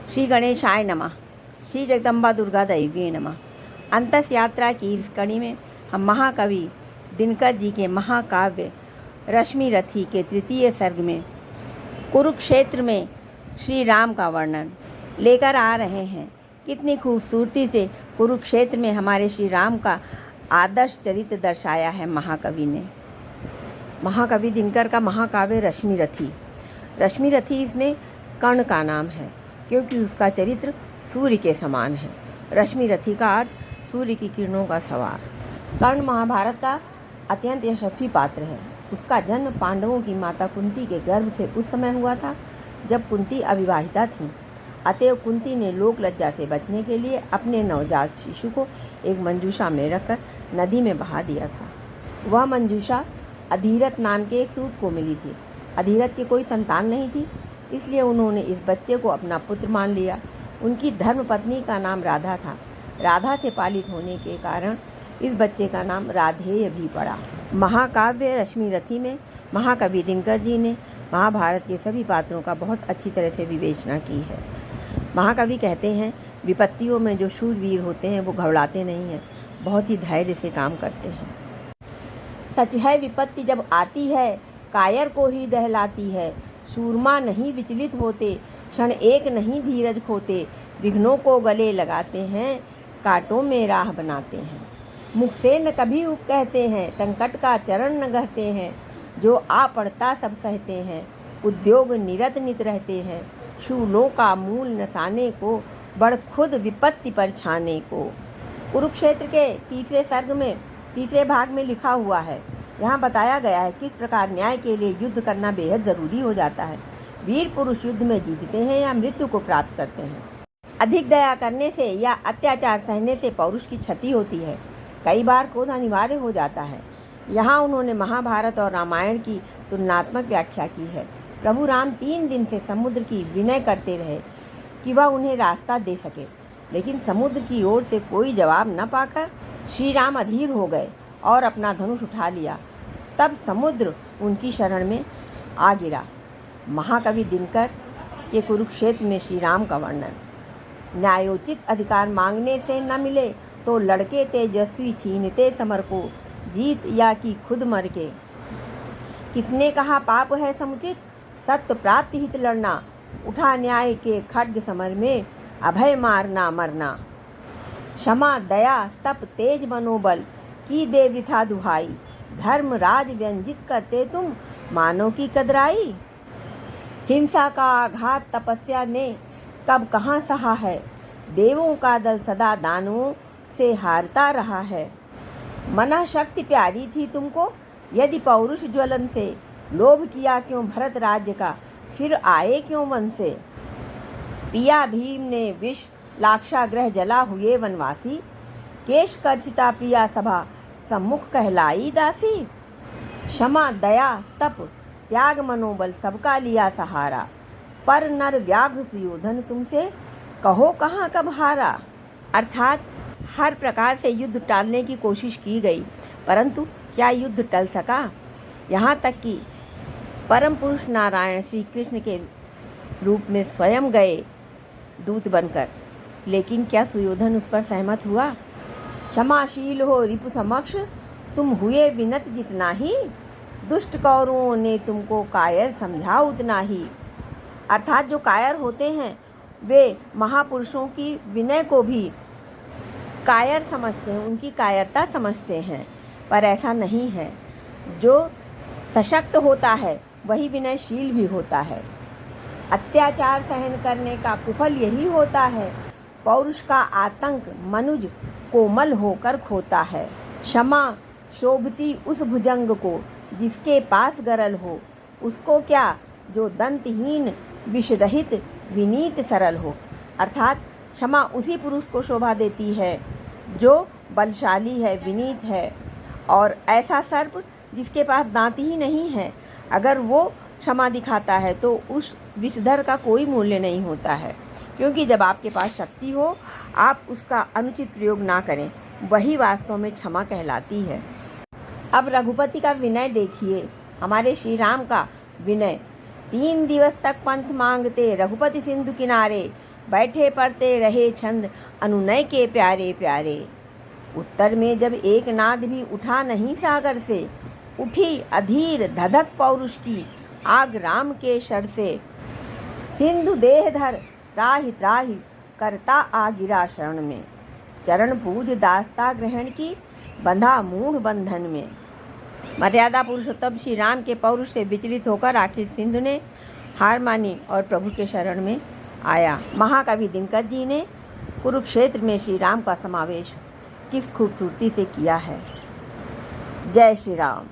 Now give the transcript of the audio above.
श्री गणेशाय नमः। श्री जगदम्बा दुर्गा देवी नमः। अंतस यात्रा की इस कड़ी में हम महाकवि दिनकर जी के महाकाव्य रश्मि रथी के तृतीय सर्ग में कुरुक्षेत्र में श्री राम का वर्णन लेकर आ रहे हैं। कितनी खूबसूरती से कुरुक्षेत्र में हमारे श्री राम का आदर्श चरित्र दर्शाया है महाकवि ने। महाकवि दिनकर का महाकाव्य रश्मि रथी। रश्मि रथी इसमें कर्ण का नाम है क्योंकि उसका चरित्र सूर्य के समान है। रश्मि रथी का अर्थ सूर्य की किरणों का सवार। कर्ण महाभारत का अत्यंत यशस्वी पात्र है। उसका जन्म पांडवों की माता कुंती के गर्भ से उस समय हुआ था जब कुंती अविवाहिता थीं। अतएव कुंती ने लोक लज्जा से बचने के लिए अपने नवजात शिशु को एक मंजूषा में रखकर नदी में बहा दिया था। वह मंजूषा अधीरथ नाम के एक सूत को मिली थी। अधीरथ की कोई संतान नहीं थी, इसलिए उन्होंने इस बच्चे को अपना पुत्र मान लिया। उनकी धर्मपत्नी का नाम राधा था। राधा से पालित होने के कारण इस बच्चे का नाम राधेय भी पड़ा। महाकाव्य रश्मि रथी में महाकवि दिनकर जी ने महाभारत के सभी पात्रों का बहुत अच्छी तरह से विवेचना की है। महाकवि कहते हैं, विपत्तियों में जो शूरवीर होते हैं वो घबराते नहीं हैं, बहुत ही धैर्य से काम करते हैं। सच है विपत्ति जब आती है कायर को ही दहलाती है। सूरमा नहीं विचलित होते, क्षण एक नहीं धीरज खोते। विघ्नों को गले लगाते हैं, कांटों में राह बनाते हैं। मुख से न कभी उप कहते हैं, संकट का चरण न गहते हैं। जो आ पड़ता सब सहते हैं, उद्योग निरत नित रहते हैं। शूलों का मूल नसाने को, बढ़ खुद विपत्ति पर छाने को। कुरुक्षेत्र के तीसरे सर्ग में तीसरे भाग में लिखा हुआ है। यहाँ बताया गया है किस प्रकार न्याय के लिए युद्ध करना बेहद ज़रूरी हो जाता है। वीर पुरुष युद्ध में जीतते हैं या मृत्यु को प्राप्त करते हैं। अधिक दया करने से या अत्याचार सहने से पौरुष की क्षति होती है। कई बार क्रोध अनिवार्य हो जाता है। यहाँ उन्होंने महाभारत और रामायण की तुलनात्मक व्याख्या की है। प्रभु राम 3 दिन से समुद्र की विनय करते रहे कि वह उन्हें रास्ता दे सके, लेकिन समुद्र की ओर से कोई जवाब न पाकर श्री राम अधीर हो गए और अपना धनुष उठा लिया। तब समुद्र उनकी शरण में आ गिरा। महाकवि दिनकर के कुरुक्षेत्र में श्री राम का वर्णन। न्यायोचित अधिकार मांगने से न मिले तो लड़के तेजस्वी छीनते समर को। जीत या कि खुद मर के, किसने कहा पाप है समुचित। सत्य प्राप्ति हित लड़ना, उठा न्याय के खड्ग समर में। अभय मारना मरना, क्षमा दया तप तेज मनोबल। की दे वृथा दुहाई, धर्म राज व्यंजित करते तुम। मानो की कदराई, हिंसा का आघात तपस्या ने कब कहाँ सहा है। देवों का दल सदा दानवों से हारता रहा है। मना शक्ति प्यारी थी तुमको, यदि पौरुष ज्वलन से। लोभ किया क्यों भरत राज्य का, फिर आए क्यों वन से। पिया भीम ने विष लाक्षागृह जला हुए वनवासी। केश कर्षिता प्रिया सभा, सम्मुख कहलाई दासी। क्षमा दया तप त्याग मनोबल सबका लिया सहारा। पर नर व्याघ्र सुयोधन तुमसे, कहो कहाँ कब हारा। अर्थात हर प्रकार से युद्ध टालने की कोशिश की गई, परंतु क्या युद्ध टल सका। यहाँ तक कि परम पुरुष नारायण श्री कृष्ण के रूप में स्वयं गए दूत बनकर, लेकिन क्या सुयोधन उस पर सहमत हुआ। क्षमाशील हो रिपु समक्ष, तुम हुए विनत जितना ही। दुष्ट कौरवों ने तुमको कायर समझा उतना ही। अर्थात जो कायर होते हैं वे महापुरुषों की विनय को भी कायर समझते हैं, उनकी कायरता समझते हैं, पर ऐसा नहीं है। जो सशक्त होता है वही विनयशील भी होता है। अत्याचार सहन करने का कुफल यही होता है। पौरुष का आतंक मनुज कोमल होकर खोता है। क्षमा शोभती उस भुजंग को, जिसके पास गरल हो। उसको क्या जो दंतहीन विषरहित विनीत सरल हो। अर्थात क्षमा उसी पुरुष को शोभा देती है जो बलशाली है, विनीत है। और ऐसा सर्प जिसके पास दांत ही नहीं है, अगर वो क्षमा दिखाता है तो उस विषधर का कोई मूल्य नहीं होता है। क्योंकि जब आपके पास शक्ति हो, आप उसका अनुचित प्रयोग ना करें, वही वास्तव में क्षमा कहलाती है। अब रघुपति का विनय देखिए। हमारे श्री राम का विनय। 3 दिवस तक पंथ मांगते रघुपति सिंधु किनारे। बैठे पढ़ते रहे छंद अनुनय के प्यारे प्यारे। उत्तर में जब एक नाद भी उठा नहीं सागर से, उठी अधीर धधक पौरुष की आग राम के शर से। सिंधु देह धर त्राहि त्राहि करता आ गिरा शरण में, चरण पूज दास्ता ग्रहण की बंधा मूढ़ बंधन में। मर्यादा पुरुषोत्तम श्री राम के पौरुष से विचलित होकर आखिर सिंधु ने हार मानी और प्रभु के शरण में आया। महाकवि दिनकर जी ने कुरुक्षेत्र में श्री राम का समावेश किस खूबसूरती से किया है। जय श्री राम।